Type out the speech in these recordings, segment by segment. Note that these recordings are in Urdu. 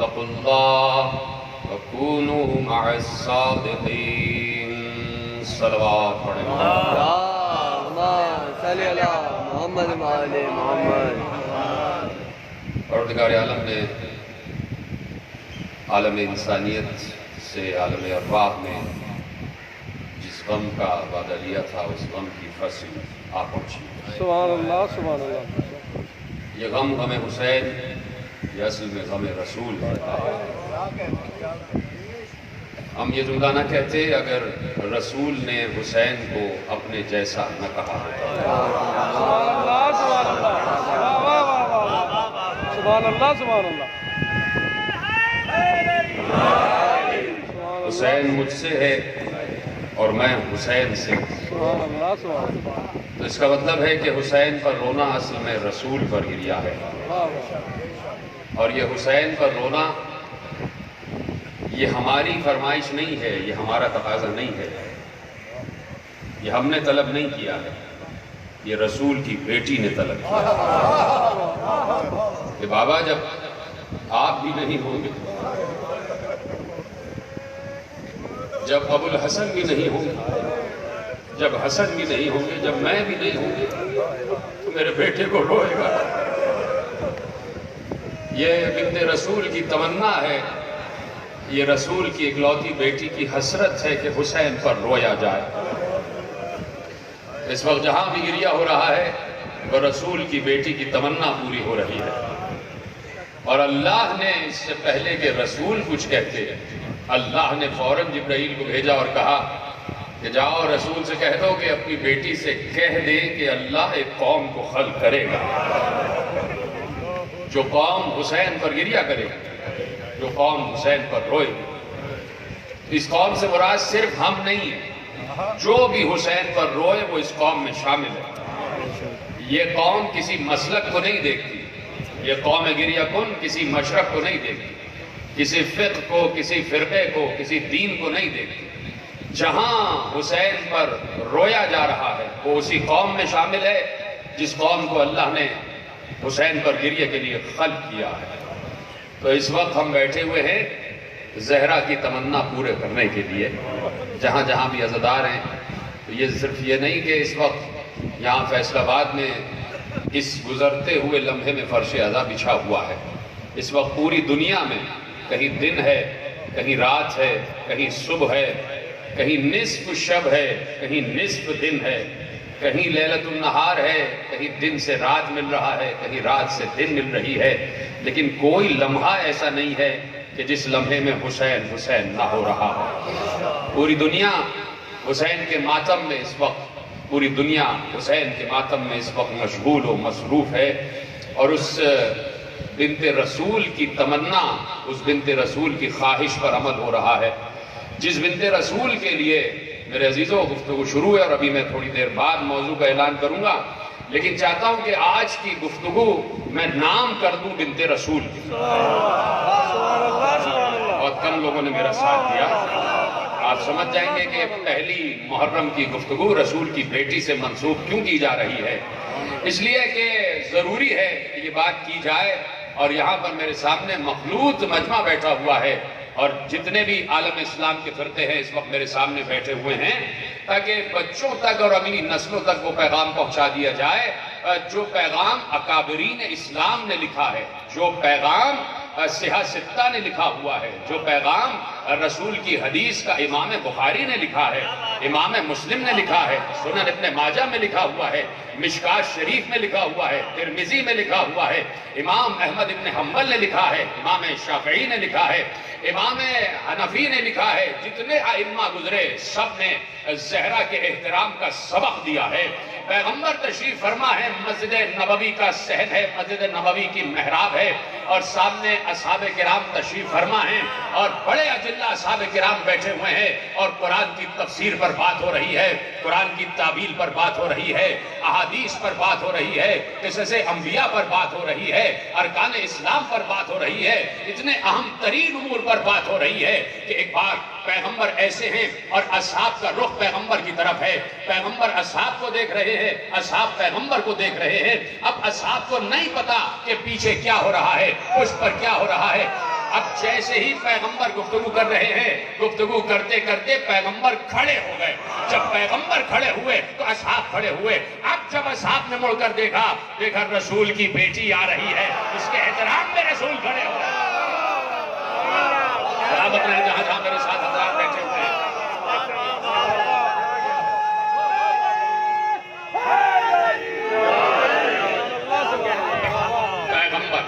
واتقوا اللہ وکونوا مع الصادقین۔ صلوات پڑھیں۔ اللہم صلی علی محمد وآل محمد۔ پروردگار عالم نے عالم انسانیت سے عالم ارواح میں جس غم کا وعدہ لیا تھا اس غم کی فصل آ پہنچی۔ سبحان اللہ سبحان اللہ۔ یہ غم غم حسین، یہ اصل میں غم رسول ہے۔ ہم یہ جملہ نہ کہتے اگر رسول نے حسین کو اپنے جیسا نہ کہا ہوتا۔ سبحان اللہ سبحان اللہ۔ سبحان اللہ سبحان اللہ۔ حسین مجھ سے ہے اور میں حسین سے ہوں۔ سبحان اللہ سبحان اللہ۔ تو اس کا مطلب ہے کہ حسین پر رونا اصل میں رسول پر گریا ہے، اور یہ حسین پر رونا یہ ہماری فرمائش نہیں ہے، یہ ہمارا تقاضا نہیں ہے، یہ ہم نے طلب نہیں کیا ہے، یہ رسول کی بیٹی نے طلب کیا کہ بابا جب آپ بھی نہیں ہوں گے، جب ابو الحسن بھی نہیں ہوں گے، جب حسن بھی نہیں ہوں گے، جب میں بھی نہیں ہوں گے تو میرے بیٹے کو روئے گا۔ یہ بنت رسول کی تمنا ہے، یہ رسول کی اکلوتی بیٹی کی حسرت ہے کہ حسین پر رویا جائے۔ اس وقت جہاں بھی گریہ ہو رہا ہے وہ رسول کی بیٹی کی تمنا پوری ہو رہی ہے، اور اللہ نے اس سے پہلے کہ رسول کچھ کہتے اللہ نے فوراً جبرائیل کو بھیجا اور کہا کہ جاؤ رسول سے کہہ دو کہ اپنی بیٹی سے کہہ دے کہ اللہ ایک قوم کو خلق کرے گا، جو قوم حسین پر گریہ کرے گا، جو قوم حسین پر روئے گی۔ اس قوم سے مراد صرف ہم نہیں ہیں، جو بھی حسین پر روئے وہ اس قوم میں شامل ہے۔ یہ قوم کسی مسلک کو نہیں دیکھتی، یہ قوم گریہ کن کسی مشرق کو نہیں دیکھتی، کسی فقہ کو، کسی فرقے کو، کسی دین کو نہیں دیکھتی۔ جہاں حسین پر رویا جا رہا ہے وہ اسی قوم میں شامل ہے جس قوم کو اللہ نے حسین پر گریہ کے لیے خلق کیا ہے۔ تو اس وقت ہم بیٹھے ہوئے ہیں زہرا کی تمنا پورے کرنے کے لیے، جہاں جہاں بھی عزادار ہیں۔ تو یہ صرف یہ نہیں کہ اس وقت یہاں فیصل آباد میں اس گزرتے ہوئے لمحے میں فرش عزا بچھا ہوا ہے، اس وقت پوری دنیا میں کہیں دن ہے، کہیں رات ہے، کہیں صبح ہے، کہیں نصف شب ہے، کہیں نصف دن ہے، کہیں لیلۃ النہار ہے، کہیں دن سے رات مل رہا ہے، کہیں رات سے دن مل رہی ہے، لیکن کوئی لمحہ ایسا نہیں ہے کہ جس لمحے میں حسین حسین نہ ہو رہا ہو۔ پوری دنیا حسین کے ماتم میں اس وقت، پوری دنیا حسین کے ماتم میں اس وقت مشغول و مصروف ہے، اور اس بنت رسول کی تمنا، اس بنت رسول کی خواہش پر عمل ہو رہا ہے، جس بنت رسول کے لیے میرے عزیزوں گفتگو شروع ہے، اور ابھی میں تھوڑی دیر بعد موضوع کا اعلان کروں گا، لیکن چاہتا ہوں کہ آج کی گفتگو میں نام کر دوں بنت رسول کی۔ بہت کم لوگوں نے میرا ساتھ دیا، آپ سمجھ جائیں گے کہ پہلی محرم کی گفتگو رسول کی بیٹی سے منسوب کیوں کی جا رہی ہے۔ اس لیے کہ ضروری ہے کہ یہ بات کی جائے، اور یہاں پر میرے سامنے مخلوط مجمع بیٹھا ہوا ہے، اور جتنے بھی عالم اسلام کے فرقے ہیں اس وقت میرے سامنے بیٹھے ہوئے ہیں، تاکہ بچوں تک اور اگلی نسلوں تک وہ پیغام پہنچا دیا جائے جو پیغام اکابرین اسلام نے لکھا ہے، جو پیغام سیاہ ستہ نے لکھا ہوا ہے، جو پیغام رسول کی حدیث کا امام بخاری نے لکھا ہے، امام مسلم نے لکھا ہے، سنن ابن ماجہ میں لکھا ہوا ہے، مشکات شریف میں لکھا ہوا ہے، ترمذی میں لکھا ہوا ہے، امام احمد ابن حنبل نے لکھا ہے، امام شافعی نے لکھا ہے، امام حنفی نے لکھا ہے، جتنے ائمہ گزرے سب نے زہرا کے احترام کا سبق دیا ہے۔ پیغمبر تشریف فرما ہے، مسجد نبوی کا صحن ہے، مسجد نبوی کی محراب ہے، اور سامنے اصحاب کرام تشریف فرما ہیں، اور بڑے اجلہ اصحاب کرام بیٹھے ہوئے ہیں، اور قرآن کی تفسیر پر بات ہو رہی ہے، قرآن کی تعبیل پر بات ہو رہی ہے، احادیث پر بات ہو رہی ہے، قصص انبیاء پر بات ہو رہی ہے، ارکان اسلام پر بات ہو رہی ہے، اتنے اہم ترین امور پر بات ہو رہی ہے کہ ایک بار پیغمبر ایسے ہیں اور اصحاب کا رخ پیغمبر کی طرف ہے، پیغمبر اصحاب کو دیکھ رہے ہیں، اصحاب پیغمبر کو دیکھ رہے ہیں۔ اب اصحاب کو نہیں پتا کہ پیچھے کیا ہو رہا ہے، پشت پر کیا ہو رہا ہے۔ اب جیسے ہی پیغمبر گفتگو کر رہے ہیں، گفتگو کرتے کرتے پیغمبر کھڑے ہو گئے۔ جب پیغمبر کھڑے ہوئے تو اصحاب کھڑے ہوئے۔ اب جب اصحاب نے مڑ کر دیکھا رسول کی بیٹی آ رہی ہے، اس کے احترام میں رسول کھڑے ہو گئے۔ صحابت نے جہاں جہاں میرے ساتھ حضرات بیٹھے ہوئے ہیں، پیغمبر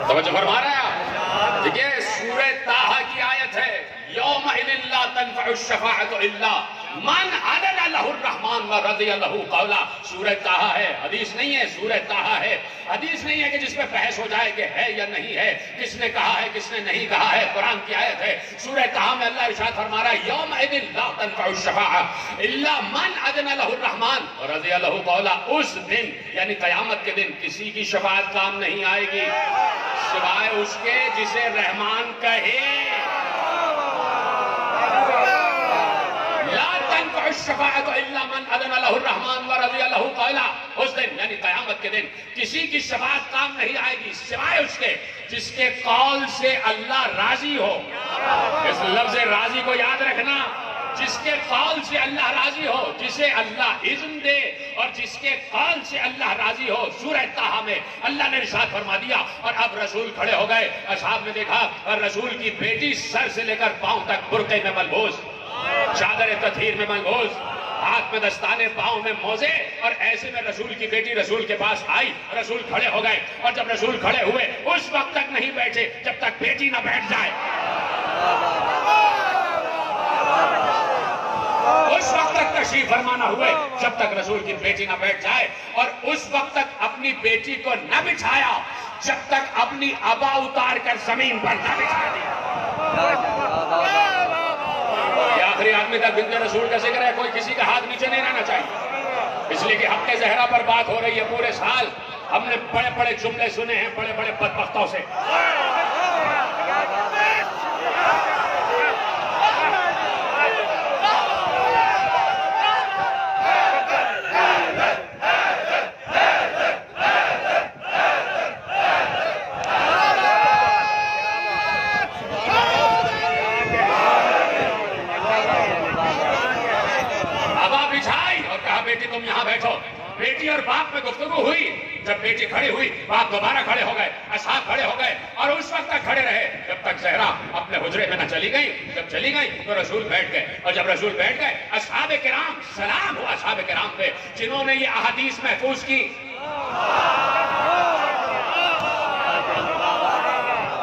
توجہ فرما رہے ہیں؟ دیکھیے سورہ طٰہٰ کی آیت ہے، یومئذ لا تنفع الشفاعۃ الا من اذن له الرحمن ورضی له قولا۔ سورہ طٰہٰ ہے، حدیث نہیں ہے، سورہ طٰہٰ ہے۔ حدیث نہیں ہے کہ جس پہ بحث ہو جائے کہ ہے یا نہیں ہے، کس نے کہا ہے کس نے نہیں کہا ہے، قرآن کی آیت ہے۔ سورہ طٰہٰ میں اللہ ارشاد فرما رہا ہے، یومئذ لا تنفع الشفاعۃ الا من اذن له الرحمن ورضی له قولا۔ اس دن یعنی قیامت کے دن کسی کی شفاعت کام نہیں آئے گی سوائے اس کے جسے رحمان کہے۔ لا تنفع الشفاعۃ الا من اذن له الرحمن ورضی له قولا۔ اس دن یعنی قیامت کے دن کسی کی شفاعت کام نہیں آئے گی سوائے اس کے جس کے قول سے اللہ راضی ہو۔ اس لفظ راضی کو یاد رکھنا، جس کے قول سے اللہ راضی ہو، جسے اللہ اذن دے اور جس کے قول سے اللہ راضی ہو۔ سورہ طٰہٰ میں اللہ نے ارشاد فرما دیا اور اب رسول کھڑے ہو گئے۔ اصحاب نے دیکھا اور رسول کی بیٹی سر سے لے کر پاؤں تک برقعے میں ملبوس، چادر تطہیر میں ملبوس، ہاتھ میں دستانے، پاؤں میں موزے، اور ایسے میں رسول کی بیٹی رسول کے پاس آئی۔ رسول کھڑے ہو گئے اور جب رسول کھڑے ہوئے اس وقت تک نہیں بیٹھے جب تک بیٹی نہ بیٹھ جائے۔ اس وقت تک تشریف فرما نہ ہوئے جب تک رسول کی بیٹی نہ بیٹھ جائے، اور اس وقت تک اپنی بیٹی کو نہ بٹھایا جب تک اپنی ابا اتار کر زمین پر نہ بٹھا دیا۔ یہ آخری آدمی تک بنت رسول کا ذکر ہے، کوئی کسی کا ہاتھ نیچے نہیں رہنا چاہیے، اس لیے کہ حق زہرا پر بات ہو رہی ہے۔ پورے سال ہم نے بڑے بڑے جملے سنے ہیں بڑے بڑے بدبختوں سے۔ تم یہاں بیٹھو۔ بیٹی اور باپ میں گفتگو ہوئی، جب بیٹی کھڑی ہوئی باپ دوبارہ کھڑے ہو گئے، اصحاب کھڑے ہو گئے، اور اس وقت تک کھڑے رہے جب تک زہرا اپنے حجرے میں نہ چلی گئی۔ جب چلی گئی تو رسول بیٹھ گئے، اور جب رسول بیٹھ گئے اصحاب کرام، سلام ہوا اصحاب کرام پہ جنہوں نے یہ احادیث محفوظ کی۔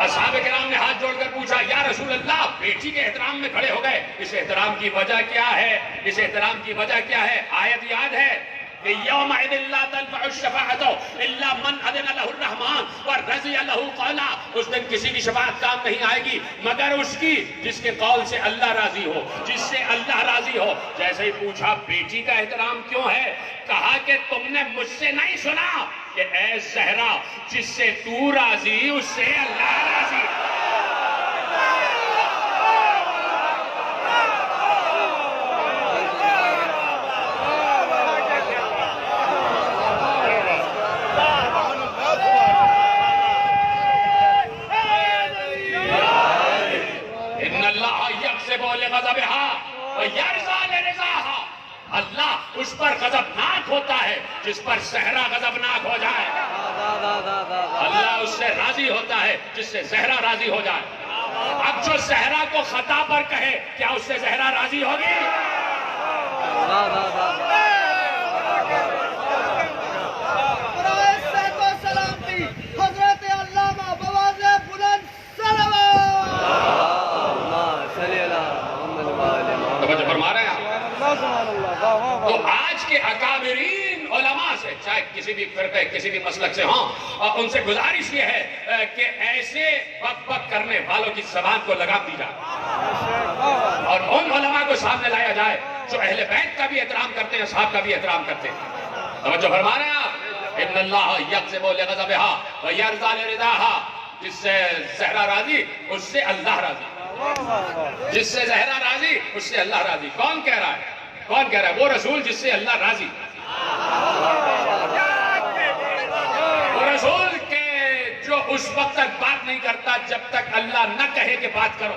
اصحاب کرام نے ہاتھ جوڑ کر پوچھا، یا رسول اللہ، بیٹی کے احترام میں کھڑے ہو گئے، اس احترام کی وجہ کیا ہے؟ اس احترام کی وجہ کیا ہے؟ آیت یاد ہے کہ یومئذ لا تنفع الشفاعۃ الا من اذن له الرحمن ورضی له قولا۔ اس دن کسی کی شفاعت کام نہیں آئے گی مگر اس کی جس کے قول سے اللہ راضی ہو، جس سے اللہ راضی ہو۔ جیسے ہی پوچھا بیٹی کا احترام کیوں ہے، کہا کہ تم نے مجھ سے نہیں سنا کہ اے زہرا، جس سے تو راضی اس سے اللہ راضی۔ اللہ اس پر غضبناک ہوتا ہے جس پر زہرا غضبناک ہو جائے، اللہ اس سے راضی ہوتا ہے جس سے زہرا راضی ہو جائے۔ اب جو زہرا کو خطا پر کہے کیا اس سے زہرا راضی ہوگی؟ حضرت علامہ بواز بلند توجہ فرما رہے ہیں آپ؟ تو آج کے اکابرین علماء سے، چاہے کسی بھی فرقے کسی بھی مسلک سے ہوں، اور ان سے گزارش یہ ہے کہ ایسے بک بک کرنے والوں کی زبان کو لگام دی جائے اور ان علماء کو سامنے لایا جائے جو اہل بیت کا بھی احترام کرتے ہیں، اصحاب کا بھی احترام کرتے ہیں۔ توجہ فرما رہے ہیں آپ؟ ان اللہ یغضب لغضبها ویرضى لرضاها، جس سے زہرا راضی اس سے اللہ راضی، جس سے زہرا راضی اس سے اللہ راضی۔ کون کہہ رہا ہے؟ کون کہہ رہا ہے؟ وہ رسول جس سے اللہ راضی، وہ رسول کے جو اس وقت تک بات نہیں کرتا جب تک اللہ نہ کہے کہ بات کرو۔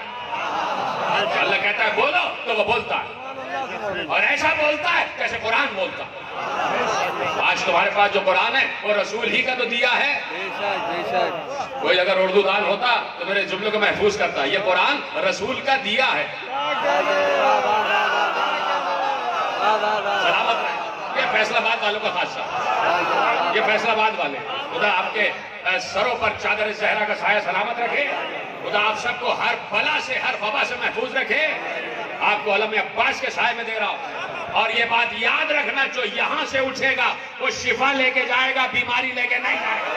اللہ کہتا ہے بولو تو وہ بولتا ہے، اور ایسا بولتا ہے جیسے قرآن بولتا ہے۔ آج تمہارے پاس جو قرآن ہے وہ رسول ہی کا تو دیا ہے۔ کوئی اگر اردو دان ہوتا تو میرے جملوں کو محفوظ کرتا، یہ قرآن رسول کا دیا ہے۔ سلامت رہے۔ یہ فیصل آباد والوں کا خاصہ، یہ فیصل آباد والے، خدا آپ کے سروں پر چادر زہرا کا سایہ سلامت رکھے، خدا آپ سب کو ہر بلا سے ہر وبا سے محفوظ رکھے۔ آپ کو علم عباس کے سائے میں دے رہا ہوں، اور یہ بات یاد رکھنا، جو یہاں سے اٹھے گا وہ شفا لے کے جائے گا، بیماری لے کے نہیں جائے گا۔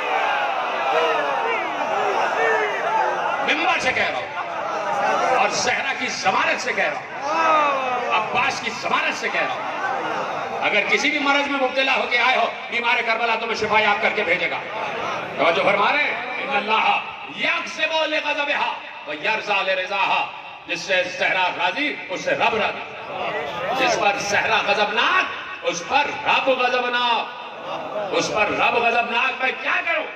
ممبر سے کہہ رہا ہوں، اور زہرا کی ضمانت سے کہہ رہا ہوں، عباس کی ضمانت سے کہہ رہا ہوں، اگر کسی بھی مرض میں مبتلا ہو کے آئے ہو، بیمار کربلا تمہیں شفا یاب کر کے بھیجے گا۔ توجہ فرما رہے ہیں، ان اللہ یغضب لغضبہا ویرضی لرضاہا، جس سے زہرا راضی اس سے رب راضی، جس پر زہرا غضبناک اس پر رب غضبناک، اس پر رب غضبناک۔ میں کیا کروں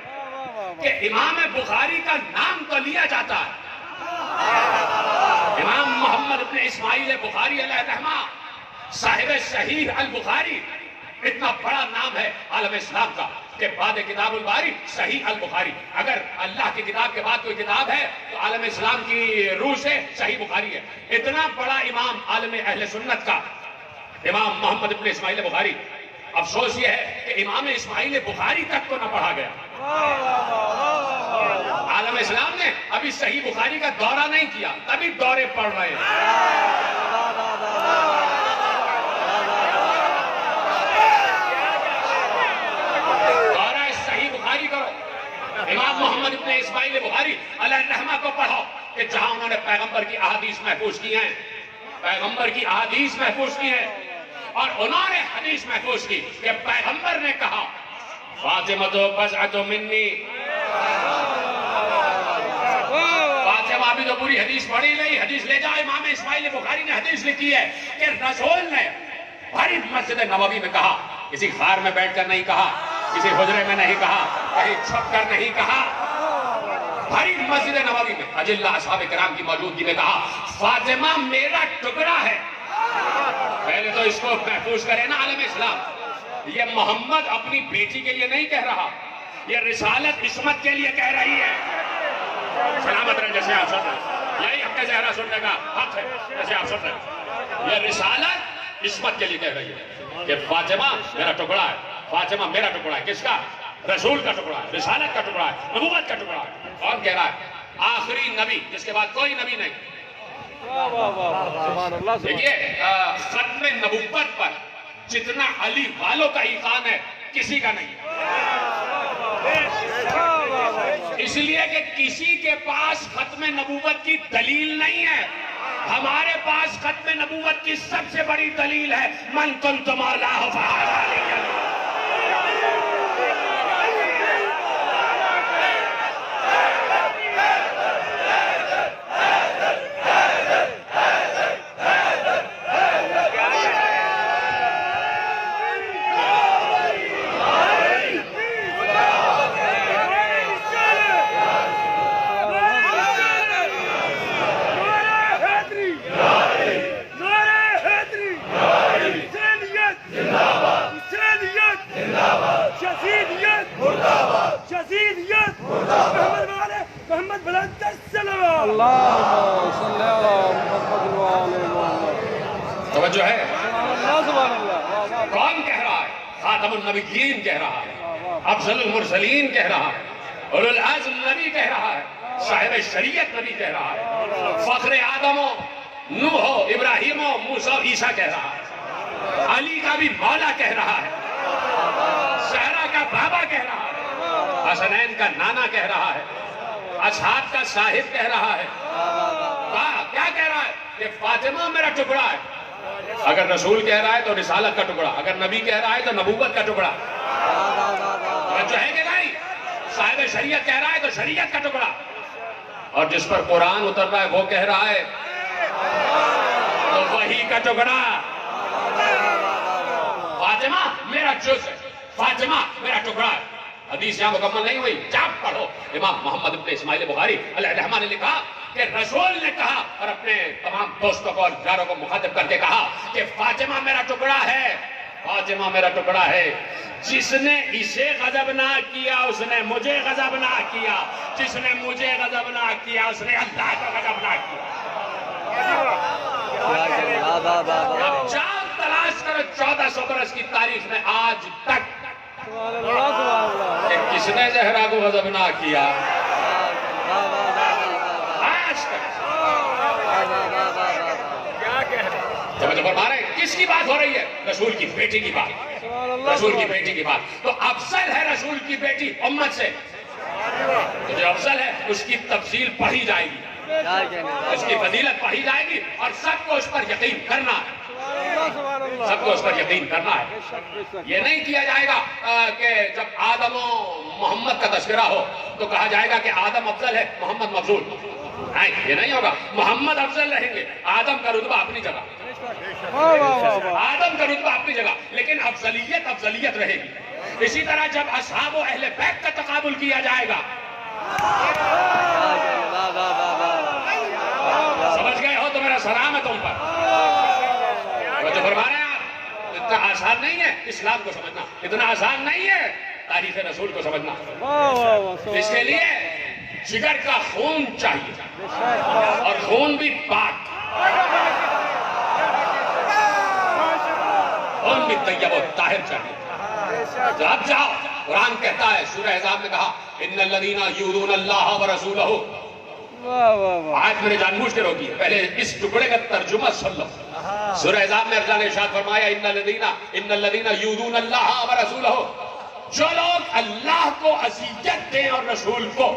کہ امام بخاری کا نام تو لیا جاتا ہے، امام محمد ابن اسماعیل بخاری علیہ الرحمہ، صاحب صحیح البخاری، اتنا بڑا نام ہے عالم اسلام کا کہ بعد کتاب الباری صحیح البخاری۔ اگر اللہ کی کتاب کے بعد کوئی کتاب ہے تو عالم اسلام کی روح سے صحیح بخاری ہے۔ اتنا بڑا امام عالم اہل سنت کا امام محمد ابن اسماعیل بخاری، افسوس یہ ہے کہ امام اسماعیل بخاری تک کو نہ پڑھا گیا۔ عالم اسلام نے ابھی صحیح بخاری کا دورہ نہیں کیا، ابھی دورے پڑھ رہے ہیں۔ امام محمد ابن اسماعیل بخاری علیہ الرحمہ کو پڑھو کہ جہاں انہوں نے پیغمبر کی احادیث محفوظ کی ہیں، پیغمبر کی احادیث محفوظ کی ہیں، اور انہوں نے حدیث محفوظ کی کہ پیغمبر نے کہا فاطمہ بضعۃ منی۔ فاطمہ ابھی تو پوری حدیث پڑھی نہیں، حدیث لے جاؤ، امام اسماعیل بخاری نے حدیث لکھی ہے کہ رسول نے بھری مسجد نبوی میں کہا، کسی غار میں بیٹھ کر نہیں کہا، کسی حجرے میں نہیں کہا، کہیں چھپ کر نہیں کہا، بھری مسجد نبوی میں اجلہ اصحاب کرام کی موجودگی میں کہا فاطمہ میرا ٹکڑا ہے۔ پہلے تو اس کو محفوظ کرے نا عالم اسلام، یہ محمد اپنی بیٹی کے لیے نہیں کہہ رہا، یہ رسالت عصمت کے لیے کہہ رہی ہے۔ سلامت رہے جیسے آپ سن رہے، یہی حق زہرا سننے کا حق ہے جیسے آپ سن رہے، یہ رسالت عصمت کے لیے کہہ رہی ہے کہ فاطمہ میرا ٹکڑا ہے، فاطمہ میرا ٹکڑا ہے۔ کس کا؟ رسول کا ٹکڑا ہے، رسالت کا ٹکڑا ہے، نبوت کا ٹکڑا ہے۔ کون کہہ رہا ہے؟ آخری نبی جس کے بعد کوئی نبی نہیں۔ دیکھیے ختم نبوت پر جتنا علی والوں کا ایقان ہے کسی کا نہیں، اس لیے کہ کسی کے پاس ختم نبوت کی دلیل نہیں ہے۔ ہمارے پاس ختم نبوت کی سب سے بڑی دلیل ہے من کنت مولاہ فہذا علی۔ توجہ ہے؟ کون کہہ رہا ہے؟ خاتم النبیین کہہ رہا ہے، افضل المرسلین کہہ رہا ہے، اولو العزم نبی کہہ رہا ہے، صاحب شریعت نبی کہہ رہا ہے، فخر آدم و نوح و ابراہیم و موسیٰ و عیسیٰ کہہ رہا ہے، علی کا بھی مولا کہہ رہا ہے، زہرا کا بابا کہہ رہا ہے، حسنین کا نانا کہہ رہا ہے، اصحاب کا صاحب کہہ رہا ہے۔ کیا کہہ رہا ہے؟ کہ فاطمہ میرا ٹکڑا ہے۔ اگر رسول کہہ رہا ہے تو رسالت کا ٹکڑا، اگر نبی کہہ رہا ہے تو نبوت کا ٹکڑا، جو ہے کہ نہیں؟ صاحب شریعت کہہ رہا ہے تو شریعت کا ٹکڑا، اور جس پر قرآن اتر رہا ہے وہ کہہ رہا ہے تو وحی کا ٹکڑا۔ فاطمہ میرا جز ہے، فاطمہ میرا ٹکڑا ہے۔ حدیث یہاں مکمل نہیں ہوئی، جاب پڑھو۔ امام محمد ابن اسماعیل بخاری علیہ الرحمہ نے لکھا کہ رسول نے کہا اور اپنے تمام دوستوں کو اور یاروں کو مخاطب کر کے کہا کہ فاطمہ میرا ٹکڑا ہے، فاطمہ میرا ٹکڑا ہے۔ جس نے اسے غضبناک کیا اس نے مجھے غضبناک کیا، جس نے مجھے غضبناک کیا اس نے اللہ کو غضبناک کیا۔ اب جاؤ تلاش کرو 1400 برس کی تاریخ میں آج تک سبحان اللہ سبحان اللہ کہ کس نے زہرا کو غضبناک کیا، آج تک۔ جب فرما رہے ہیں کس کی بات ہو رہی ہے؟ رسول کی بیٹی کی بات، سبحان اللہ رسول کی بیٹی کی بات۔ تو افضل ہے رسول کی بیٹی امت سے، تو جو افضل ہے اس کی تفصیل پڑھی جائے گی، اس کی فضیلت پڑھی جائے گی اور سب کو اس پر یقین کرنا ہے، سبحان اللہ سب کو اس پر یقین کرنا ہے۔ بے شک بے شک یہ نہیں کیا جائے گا کہ جب آدم و محمد کا تذکرہ ہو تو کہا جائے گا کہ آدم افضل ہے محمد مفضول، نہیں یہ نہیں ہوگا۔ محمد افضل رہیں گے، آدم کا رتبہ اپنی جگہ، واہ واہ واہ واہ آدم کا رتبہ اپنی جگہ، لیکن افضلیت افضلیت رہے گی۔ اسی طرح جب اصحاب و اہل بیت کا تقابل کیا جائے گا، سمجھ گئے ہو تو میرا سلام ہے تم پر۔ جو فرما رہے ہیں آپ، اتنا آسان نہیں ہے اسلام کو سمجھنا، اتنا آسان نہیں ہے تاریخ رسول کو سمجھنا۔ واہ واہ واہ اس کے لیے جگر کا خون چاہیے اور خون بھی پاک، خون بھی طیب و طاہر چاہیے۔ تو اب جاؤ، قرآن کہتا ہے سورہ احزاب میں کہا ان الذین یؤذون اللہ ورسولہ، واہ واہ واہ آج میں نے جان بوجھ کے روکی ہے، پہلے اس ٹکڑے کا ترجمہ سن لو۔ سورہ احزاب میں اللہ نے ارشاد فرمایا ان الذین یؤذون اللہ ورسولہ، جو لوگ اللہ کو اذیت دیں اور رسول کو،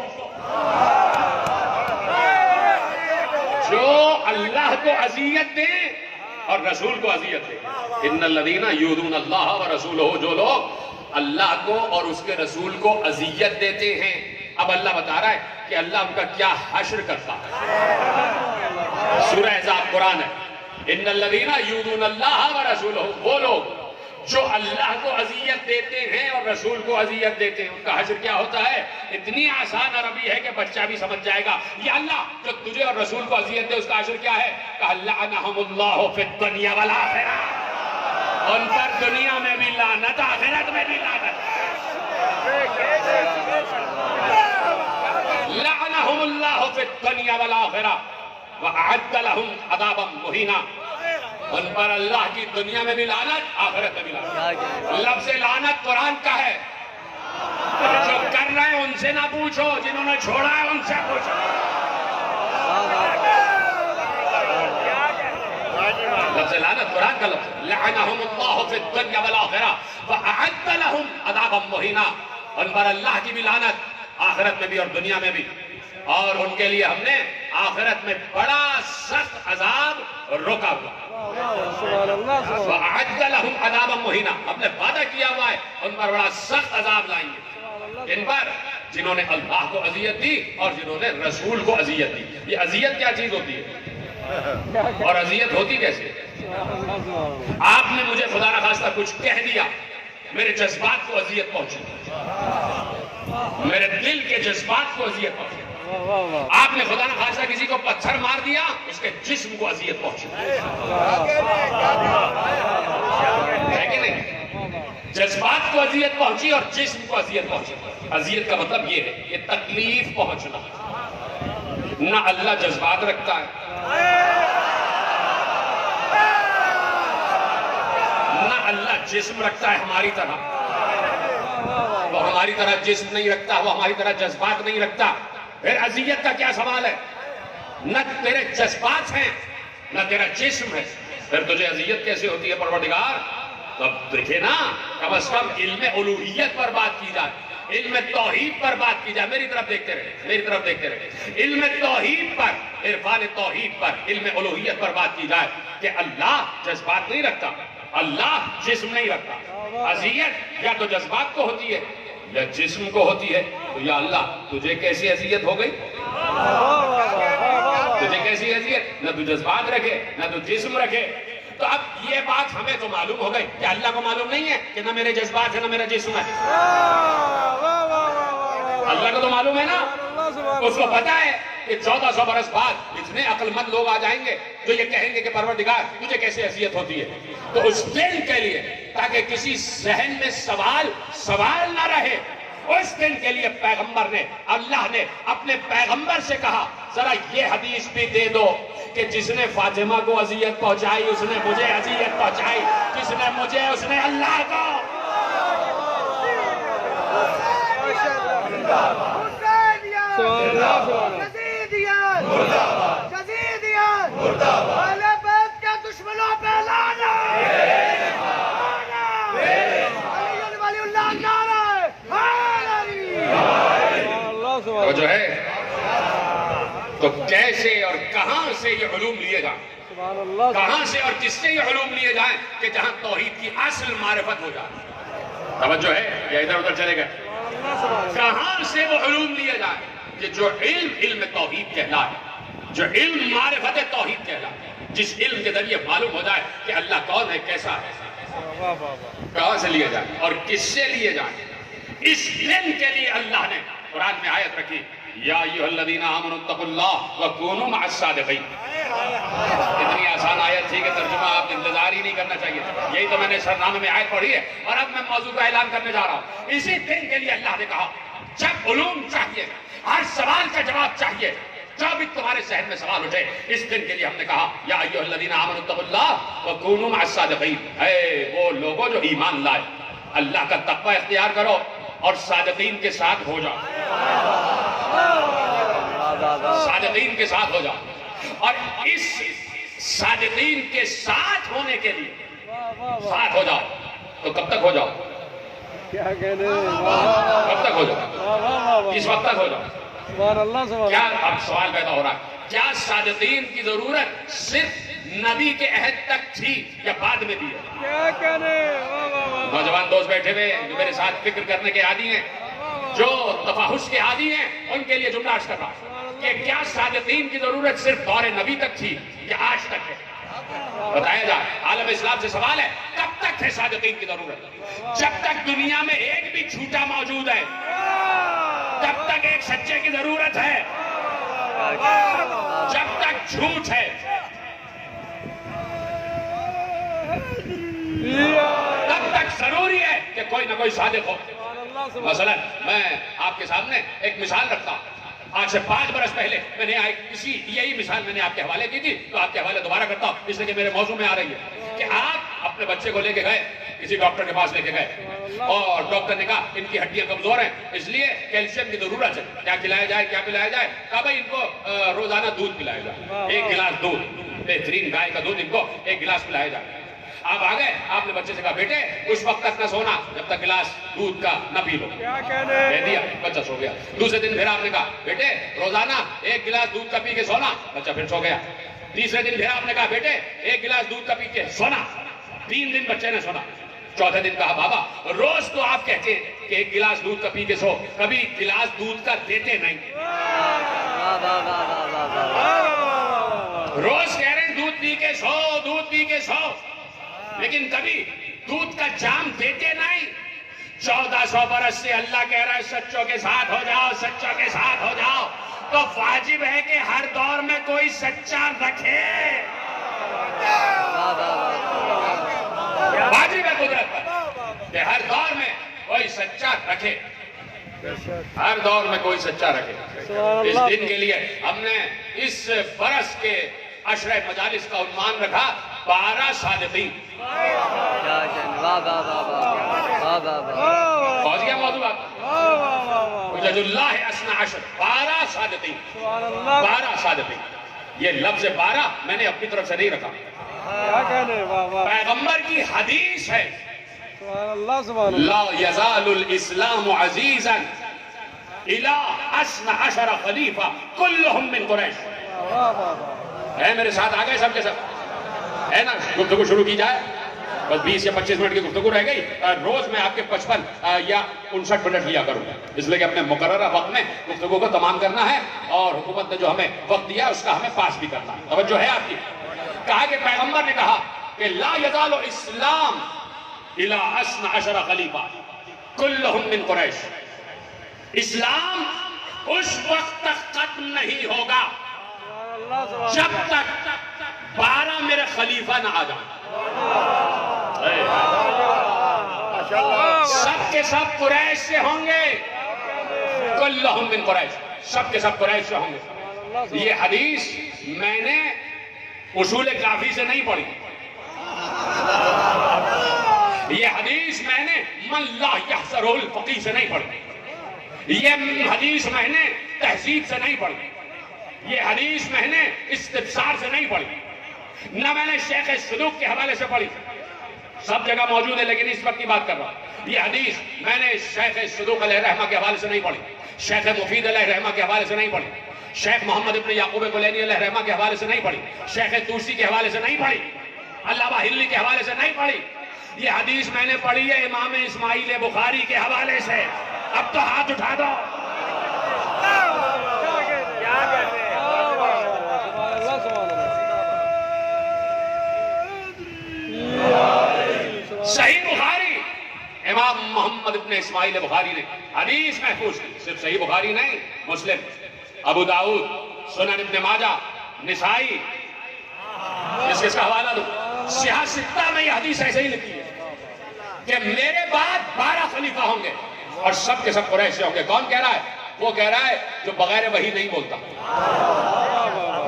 جو اللہ کو اذیت دیں اور رسول کو اذیت دیں، ان الذین یؤذون اللہ ورسولہ، جو لوگ اللہ کو اور اس کے رسول کو اذیت دیتے ہیں۔ اب اللہ بتا رہا ہے کہ اللہ ان کا کیا حشر کرتا ہے۔ سورہ احزاب قرآن ہے، ان الذین یؤذون اللہ ورسولہ، وہ لوگ جو اللہ کو اذیت دیتے ہیں اور رسول کو اذیت دیتے ہیں، ان کا حشر کیا ہوتا ہے؟ اتنی آسان عربی ہے کہ بچہ بھی سمجھ جائے گا۔ یا اللہ جو تجھے اور رسول کو اذیت دے اس کا حشر کیا ہے؟ کہ لعنہم اللہ فی الدنیا والآخرہ، ان پر دنیا میں بھی لعنت، آخرت میں بھی لعنت۔ لعنہم اللہ فی الدنیا والآخرہ وأعد لہم عذابا مہینا، ان پر اللہ کی دنیا میں بھی لعنت، آخرت میں بھی لعنت۔ لفظ لعنت قرآن کا ہے، جو کر رہے ہیں ان سے نہ پوچھو، جنہوں نے چھوڑا ہے ان سے پوچھو۔ لفظ لعنت قرآن کا لفظ، لعنہم اللہ فی الدنیا والآخرہ وأعد لہم عذابا مہینا، ان پر اللہ کی بھی لعنت، آخرت میں بھی اور دنیا میں بھی، اور ان کے لیے ہم نے آخرت میں بڑا سخت عذاب روکا ہوا۔ سبحان اللہ سبحان اللہ وَأَعَدَّ لَهُمْ عَذَابًا مُهِينًا، ہم نے وعدہ کیا ہوا ہے ان پر بڑا سخت عذاب لائیں گے، ان پر جنہوں نے اللہ کو اذیت دی اور جنہوں نے رسول کو اذیت دی۔ یہ اذیت کیا چیز ہوتی ہے اور اذیت ہوتی کیسے؟ آپ نے مجھے خدا نخواستہ کچھ کہہ دیا، میرے جذبات کو اذیت پہنچی، میرے دل کے جذبات کو اذیت پہنچی۔ آپ نے خدا نخواستہ کسی کو پتھر مار دیا، اس کے جسم کو اذیت پہنچی، ہے کہ نہیں؟ جذبات کو اذیت پہنچی اور جسم کو اذیت پہنچی۔ اذیت کا مطلب یہ ہے، یہ تکلیف پہنچنا۔ نہ اللہ جذبات رکھتا ہے، نہ اللہ جسم رکھتا ہے ہماری طرح، وہ ہماری طرح جسم نہیں رکھتا، وہ ہماری طرح جذبات نہیں رکھتا۔ پھر اذیت کا کیا سوال ہے؟ نہ تیرے جذبات ہیں نہ تیرا جسم ہے، پھر تجھے اذیت کیسے ہوتی ہے پروردگار؟ تو اب دیکھیں نا، کم از کم علم الوہیت پر بات کی جائے، علم توحید پر بات کی جائے۔ میری طرف دیکھتے رہے، میری طرف دیکھتے رہے۔ علم توحید پر، عرفان توحید پر، علم الوہیت پر بات کی جائے کہ اللہ جذبات نہیں رکھتا، اللہ جسم نہیں رکھتا۔ اذیت یا تو جذبات کو ہوتی ہے یا جسم کو ہوتی ہے، تو یا اللہ تجھے کیسی اذیت ہو گئی؟ تجھے کیسی اذیت؟ نہ تو جذبات رکھے نہ تو جسم رکھے، تو اب یہ بات ہمیں تو معلوم ہو گئی کہ اللہ کو معلوم نہیں ہے کہ نہ میرے جذبات ہے نہ میرا جسم ہے. اللہ کو تو معلوم ہے نا. اس کو پتا ہے کہ 1400 برس بعد اتنے عقل مند لوگ آ جائیں گے جو یہ کہیں گے کہ پروردگار تجھے کیسے اذیت ہوتی ہے. تو اس دن کے لیے تاکہ کسی ذہن میں سوال نہ رہے، اس دن کے لیے پیغمبر نے، اللہ نے اپنے پیغمبر سے کہا ذرا یہ حدیث بھی دے دو کہ جس نے فاطمہ کو اذیت پہنچائی اس نے مجھے اذیت پہنچائی، جس نے مجھے اس نے اللہ کو. دشمنوں پہ لانا تو جو ہے تو کیسے اور کہاں سے یہ علوم لیے جائیں، کہاں سے اور کس سے یہ علوم لیے جائیں کہ جہاں توحید کی اصل معرفت ہو جائے. توجہ ہے یا ادھر ادھر چلے گئے؟ کہاں سے وہ علوم لیے جائیں کہ جو علم توحید کہلائے، جو علم معرفت توحید کہلائے، جس علم کے ذریعے معلوم ہو جائے کہ اللہ کون ہے، کیسا ہے. کہاں سے لیے جائیں اور کس سے لیے جائیں؟ اس دن کے لیے اللہ نے قرآن میں آیت رکھی یا ایھا الذین آمنوا اتقوا اللہ وکونوا مع الصادقین. اتنی آسان آیت تھی کہ ترجمہ آپ انتظار ہی نہیں کرنا چاہیے. یہی تو میں نے سرنامے میں آیت پڑھی ہے اور اب میں موضوع کا اعلان کرنے جا رہا ہوں. اسی دن کے لیے اللہ نے کہا جب علوم چاہیے، ہر سوال کا جواب چاہیے، جو بھی تمہارے ذہن میں سوال اٹھے، اس دن کے لیے ہم نے کہا یا ایھا الذین آمنوا اتقوا اللہ وکونوا مع الصادقین. اے وہ لوگوں جو ایمان لائے، اللہ کا تقوی اختیار کرو اور صادقین کے ساتھ ہو جاؤ. صادقین کے ساتھ ہو جاؤ. اور اس صادقین کے ساتھ ہونے کے لیے ساتھ ہو جاؤ. تو کب تک ہو جاؤ؟ کیا کہنے. کب تک ہو جاؤ؟ کس وقت تک ہو جاؤ؟ کیا اب سوال پیدا ہو رہا ہے کیا صادقین کی ضرورت صرف نبی کے عہد تک تھی یا بعد میں بھی ہے؟ کیا کہنے. نوجوان دوست بیٹھے ہوئے جو میرے ساتھ فکر کرنے کے عادی ہیں، جو تفاحش کے عادی ہیں، ان کے لیے جملہ عرض کر رہا ہوں کہ کیا صادقین کی ضرورت صرف دور نبی تک تھی یا آج تک ہے؟ بتایا جائے. عالم اسلام سے سوال ہے کب تک ہے صادقین کی ضرورت؟ جب تک دنیا میں ایک بھی جھوٹا موجود ہے تب تک ایک سچے کی ضرورت ہے. جب تک جھوٹ ہے تب تک ضروری ہے کہ کوئی نہ کوئی صادق ہو. مثلا میں آپ کے سامنے ایک مثال رکھتا ہوں. آج سے 5 برس پہلے میں نے یہی مثال میں نے آپ کے حوالے کی تھی، تو آپ کے حوالے دوبارہ کرتا ہوں اس لیے کہ میرے موضوع میں آ رہی ہے کہ آپ اپنے بچے کو لے کے گئے کسی ڈاکٹر کے پاس لے کے گئے اور ڈاکٹر نے کہا ان کی ہڈیاں کمزور ہیں اس لیے کیلشیم کی ضرورت ہے، کیا کھلایا جائے کیا پلایا جائے؟ کہا بھائی ان کو روزانہ دودھ پلایا جائے، 1 گلاس دودھ، بہترین گائے کا دودھ ان کو 1 گلاس پلایا جائے. آپ آ گئے، آپ نے بچے سے کہا بیٹے اس وقت تک نہ سونا جب تک گلاس دودھ کا نہ پی لو. دے دیا، بچہ سو گیا. دوسرے دن پھر آپ نے کہا بیٹے روزانہ 1 گلاس دودھ کا پی کے سونا، بچہ پھر سو گیا. تیسرے دن پھر آپ نے کہا بیٹے 1 گلاس دودھ کا پی کے سونا، 3 دن بچے نے سونا. چوتھے دن کہا بابا روز تو آپ کہتے ہیں کہ 1 گلاس دودھ کا پی کے سو، کبھی گلاس دودھ کا دیتے نہیں. روز کہہ رہے ہیں دودھ پی کے سو، دودھ پی کے سو، لیکن کبھی دودھ کا جام دیتے نہیں. 1400 برس سے اللہ کہہ رہا ہے سچوں کے ساتھ ہو جاؤ، سچوں کے ساتھ ہو جاؤ. تو واجب ہے کہ ہر دور میں کوئی سچا رکھے. واجب ہے قدرت پر کہ ہر دور میں کوئی سچا رکھے، ہر دور میں کوئی سچا رکھے. اس دن کے لیے ہم نے اس برس کے عشرہ مجالس کا عنوان رکھا 12 صادقین. پہنچ گیا موضوع آپ؟ حجج اللہ اثنا عشر، 12 صادقین. 12 صادقین. یہ لفظ 12 میں نے اپنی طرف سے نہیں رکھا، پیغمبر کی حدیث ہے. لا یزال الاسلام عزیزا الى 12 خلیفہ کلہم من قریش. ہے میرے ساتھ آگئے سب کے سب؟ ہے نا؟ گفتگو شروع کی جائے. بس 20 یا 25 منٹ کی گفتگو رہ گئی. روز میں آپ کے 55 یا 59 منٹ لیا کروں گا، اس لیے کہ اپنے مقررہ وقت میں گفتگو کو تمام کرنا ہے اور حکومت نے جو ہمیں وقت دیا اس کا ہمیں پاس بھی کرنا ہے. توجہ ہے آپ کی؟ کہا کہ پیغمبر نے کہا کہ کہ لا یزال اسلام الی 12 خلیفہ کلہم من قریش، اسلام اس وقت تک ختم نہیں ہوگا جب تک 12 میرے خلیفہ نہ آ جائیں۔ سب کے سب قریش سے ہوں گے، کلہم من قریش، سب کے سب قریش سے ہوں گے۔ یہ حدیث میں نے اصول کافی سے نہیں پڑھی، یہ حدیث میں نے من لا یحصر الفقیہ سے نہیں پڑھی، یہ حدیث میں نے تہذیب سے نہیں پڑھی، یہ حدیث میں نے استفسار سے نہیں پڑھی، نہ میں نے شیخ صدوق کے حوالے سے پڑھی، سب جگہ موجود ہے لیکن اس وقت کی بات کر رہا ہوں۔ یہ حدیث میں نے شیخ صدوق علیہ رحمہ کے حوالے سے نہیں پڑھی، شیخ مفید علیہ رحمہ کے حوالے سے نہیں پڑھی، شیخ محمد ابن یعقوب کلینی علیہ رحمہ کے حوالے سے نہیں پڑھی، شیخ توسی کے حوالے سے نہیں پڑھی، علامہ ہلی کے حوالے سے نہیں پڑھی، یہ حدیث میں نے پڑھی ہے امام اسماعیل بخاری کے حوالے سے۔ اب تو ہاتھ اٹھا دو۔ صحیح بخاری، امام محمد ابن اسماعیل بخاری نے حدیث محفوظ کی، صرف صحیح بخاری نہیں، مسلم، ابو داؤد، سنن ابن ماجہ، نسائی، اس کا حوالہ دو، سیاہ ستہ میں یہ حدیث ایسے ہی لکھی ہے کہ میرے بعد 12 خلیفہ ہوں گے اور سب کے سب قریش سے ہوں گے۔ کون کہہ رہا ہے؟ وہ کہہ رہا ہے جو بغیر وحی نہیں بولتا۔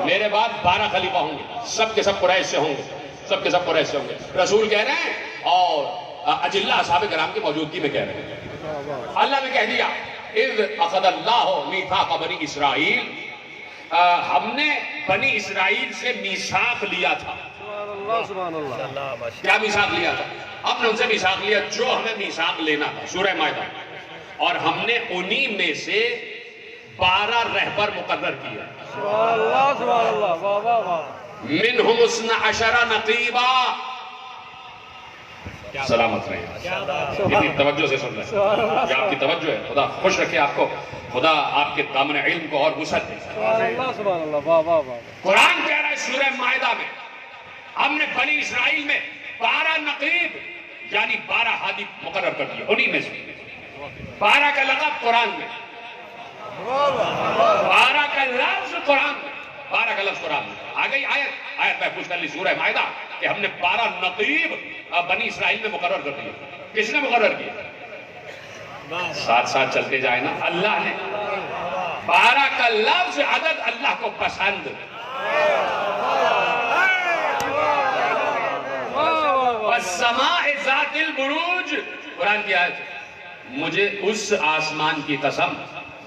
میرے بعد 12 خلیفہ ہوں گے، سب کے سب قریش سے ہوں گے، سب کے سب قریش سے ہوں گے، رسول کہہ رہے ہیں اور اجلہ اصحاب کرام کی موجودگی میں کہہ رہے ہیں۔ اللہ نے کہہ دیا اذ اخذ اللہ میثاق بنی اسرائیل، ہم نے بنی اسرائیل سے میثاق لیا تھا۔ کیا میثاق لیا تھا؟ ہم نے ان سے میثاق لیا جو ہمیں میثاق لینا تھا، سورہ مائدہ، اور ہم نے انہی میں سے 12 رہبر مقرر کیا۔ منہم 12 نقیبا۔ سلامت رہے، اتنی توجہ سے سن رہے ہیں، یہ آپ کی توجہ ہے، خدا خوش رکھے آپ کو، خدا آپ کے دامن علم کو اور وسعت دے۔ قرآن کہہ رہا ہے سورہ مائدہ میں ہم نے بنی اسرائیل میں 12 نقیب یعنی 12 ہادی مقرر کر دیا، انہی میں سے 12 کا لقب قرآن میں، 12 کا لفظ قرآن میں، 12 کا لفظ قرآن میں آ گئی آیت محفوظ کر لی سورہ مائدہ کہ ہم نے 12 نقیب بنی اسرائیل میں مقرر کر دیا۔ کس نے مقرر کیا؟ ساتھ ساتھ چلتے جائیں نا، اللہ نے۔ 12 کا لفظ عدد اللہ کو پسند، والسماء ذات البروج، قرآن کی آیت، مجھے اس آسمان کی قسم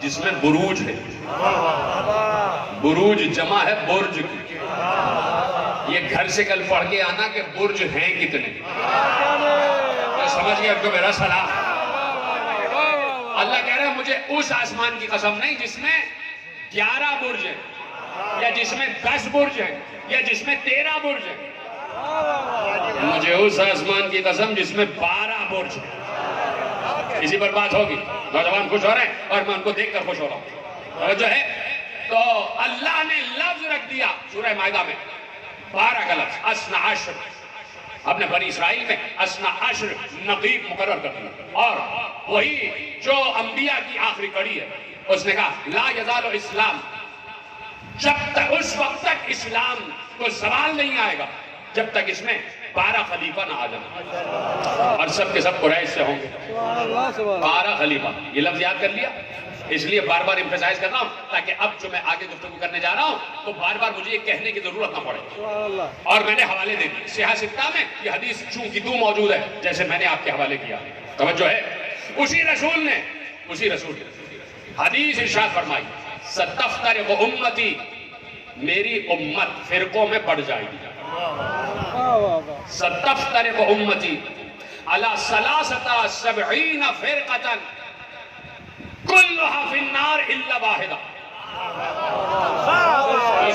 جس میں بروج ہے، بروج جمع ہے برج کی، یہ گھر سے کل پڑھ کے آنا کہ برج ہیں کتنے، تو سمجھ گئے اب تو میرا سلام۔ اللہ کہہ رہا ہے مجھے اس آسمان کی قسم نہیں جس میں 11 برج ہیں، یا جس میں 10 برج ہیں، یا جس میں 13 برج ہیں، مجھے اس آسمان کی قسم جس میں 12 برج ہیں۔ اسی پر بات ہوگی، نوجوان خوش ہو رہے ہیں اور میں ان کو دیکھ کر خوش ہو رہا ہوں، اور جو ہے تو اللہ نے لفظ رکھ دیا سورہ مائدہ میں 12 کا لفظ، 12 اپنے بنی اسرائیل میں 12 نقیب مقرر کر دیا، اور وہی جو انبیاء کی آخری کڑی ہے، اس نے کہا لا یزال اسلام، جب تک اس وقت تک اسلام کو زوال نہیں آئے گا جب تک اس میں 12 خلیفہ نہ آ جائیں، اور سب کے سب قریش سے ہوں گے۔ 12 خلیفہ، یہ لفظ یاد کر لیا، اس لیے بار بار ایمفیسائز کر رہا ہوں تاکہ اب جو میں آگے گفتگو کرنے جا رہا ہوں تو بار بار مجھے یہ کہنے کی ضرورت نہ پڑے، اور میں نے حوالے دے دی سیاہ ستہ میں، یہ حدیث چونکہ دو موجود ہے جیسے میں نے آپ کے حوالے کیا، توجہ ہے۔ اسی رسول نے حدیث ارشاد فرمائی ستفترق امتی، میری امت فرقوں میں بڑھ جائے گی، ستفترق امتی علی 73 فرقة کلها فی النار الا واحدہ۔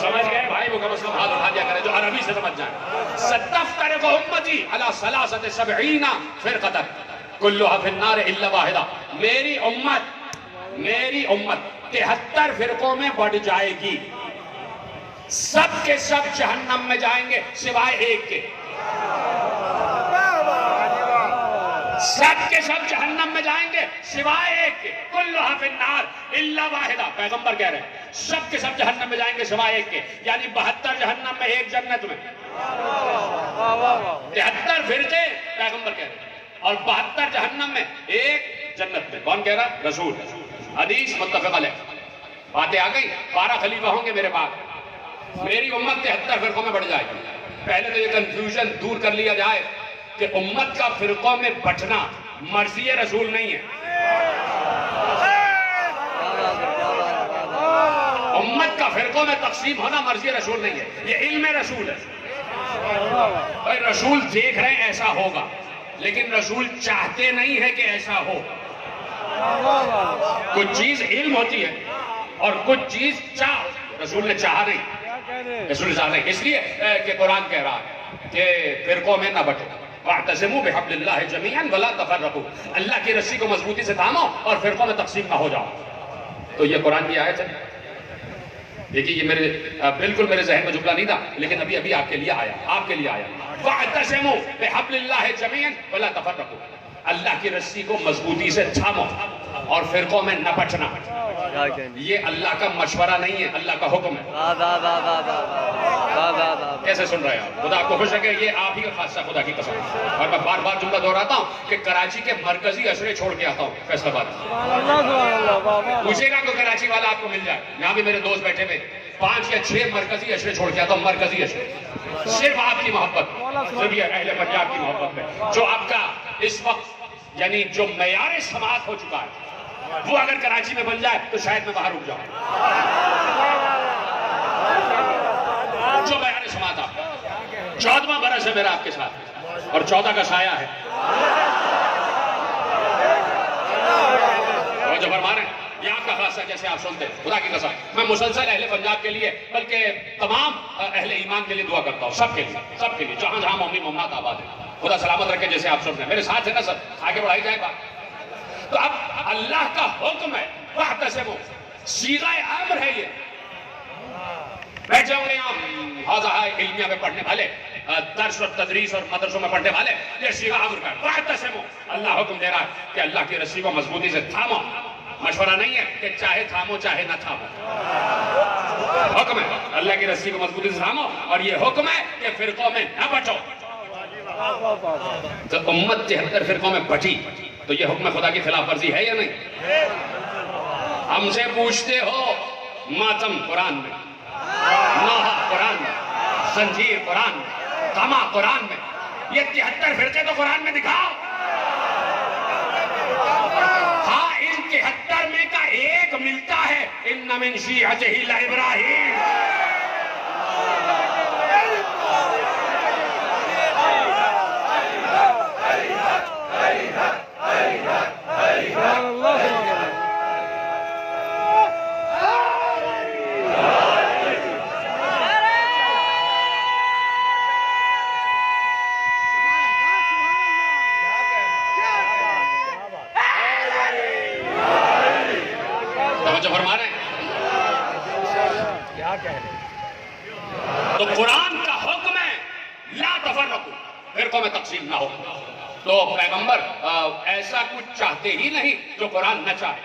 سمجھ گئے بھائی؟ وہ کم از کم ہاتھ اٹھا دیا کرے جو عربی سے سمجھ جائیں۔ ستفترق امتی علی 73 فرقة کلها فی النار الا واحدہ، میری امت 73 فرقوں میں بڑھ جائے گی، سب کے سب جہنم میں جائیں گے سوائے ایک کے۔ سب کے سب جہنم میں جائیں گے سوائے ایک کے، کلھا فی النار الا واحدہ، پیغمبر کہہ رہے ہیں سب کے سب جہنم میں جائیں گے سوائے ایک کے، یعنی 72 جہنم میں ایک جنت میں، 73 فرقے پیغمبر کہہ رہے ہیں، اور 72 جہنم میں ایک جنت میں۔ کون کہہ رہا؟ رسول۔ حدیث متفق علیہ۔ باتیں آ گئی، 12 خلیفہ ہوں گے میرے بعد، میری امت 73 فرقوں میں بڑھ جائے گی۔ پہلے تو یہ کنفیوژن دور کر لیا جائے کہ امت کا فرقوں میں بٹنا مرضی رسول نہیں ہے، امت کا فرقوں میں تقسیم ہونا مرضی رسول نہیں ہے، یہ علم رسول ہے۔ بھائی رسول دیکھ رہے ہیں ایسا ہوگا، لیکن رسول چاہتے نہیں ہے کہ ایسا ہو۔ کچھ چیز علم ہوتی ہے اور کچھ چیز چاہ، رسول نے چاہا نہیں، رسول نے چاہا نہیں، اس لیے کہ قرآن کہہ رہا ہے کہ فرقوں میں نہ بٹو، وَاعْتَصِمُوا بِحَبْلِ اللَّهِ جَمِيعًا وَلَا تَفَرَّقُوا، اللہ کی رسی کو مضبوطی سے تھامو اور فرقوں میں تقسیم نہ ہو جاؤ۔ تو یہ قرآن کی آیت ہے۔ دیکھیے یہ میرے بالکل میرے ذہن میں جملہ نہیں تھا، لیکن ابھی آپ کے لیے آیا، آپ کے لیے آیا۔ وَاعْتَصِمُوا بِحَبْلِ اللَّهِ جَمِيعًا وَلَا تَفَرَّقُوا، اللہ کی رسی کو مضبوطی سے تھامو اور فرقوں میں نہ بٹنا۔ یہ اللہ کا مشورہ نہیں ہے، اللہ کا حکم ہے۔ کیسے سن رہے ہیں آپ؟ خدا آپ کو خوش ہے کہ یہ آپ ہی کا خاصہ، خدا کی قسم۔ اور میں بار بار جملہ دہراتا ہوں کہ کراچی کے مرکزی اشرے چھوڑ کے آتا ہوں فیصلہ باد۔ پوچھے گا کوئی کراچی والا آپ کو مل جائے، یہاں بھی میرے دوست بیٹھے ہوئے، 5 یا 6 مرکزی اشرے چھوڑ کے آتا ہوں، مرکزی اشرے، صرف آپ کی محبت، صرف یہ اہل پنجاب کی محبت میں، جو آپ کا اس وقت یعنی جو معیار سماعت ہو چکا ہے، وہ اگر کراچی میں بن جائے تو شاید میں باہر رک جاؤں۔ جو معیار سماعت آپ کا 14واں برس ہے میرا آپ کے ساتھ، اور 14 کا سایہ ہے۔ اور جو فرما رہے ہیں یہ آپ کا خاصہ، جیسے آپ سنتے ہیں، خدا کی قسم میں مسلسل اہل پنجاب کے لیے بلکہ تمام اہل ایمان کے لیے دعا کرتا ہوں، سب کے لیے جہاں جہاں مومن مومنات آباد ہیں، خدا سلامت رکھے۔ جیسے آپ سن رہے ہیں میرے ساتھ ہے نا سب، آگے بڑھائی جائے بات۔ تو اب اللہ کا حکم ہے، وَاعْتَصِمُوا، صیغہ امر ہے یہ۔ بیٹھے ہوں گے یہاں حوزہ علمیہ میں پڑھنے والے، درس اور تدریس اور مدرسوں میں پڑھنے والے، یہ صیغہ امر کا ہے، وَاعْتَصِمُوا، اللہ حکم دے رہا ہے کہ اللہ کی رسی کو مضبوطی سے تھامو۔ مشورہ نہیں ہے کہ چاہے تھامو چاہے نہ تھامو، حکم ہے اللہ کی رسی کو مضبوطی سے تھامو، اور یہ حکم ہے کہ فرقوں میں نہ بٹو۔ تو امت 73 فرقوں میں بٹی، تو یہ حکم خدا کی خلاف ورزی ہے یا نہیں؟ ہم سے پوچھتے ہو، ماتم قرآن میں، نوحہ قرآن میں، زنجیر قرآن میں، قمع قرآن میں، یہ 73 فرقے تو قرآن میں دکھاؤ۔ ہاں ان 73 میں کا ایک ملتا ہے، ان من شیعتہ لابراہیم۔ فرما رہے ہیں تو قرآن کا حکم ہے لا تفرقوا، فرقوں میں تقسیم نہ ہو۔ تو پیغمبر ایسا کچھ چاہتے ہی نہیں جو قرآن نہ چاہے۔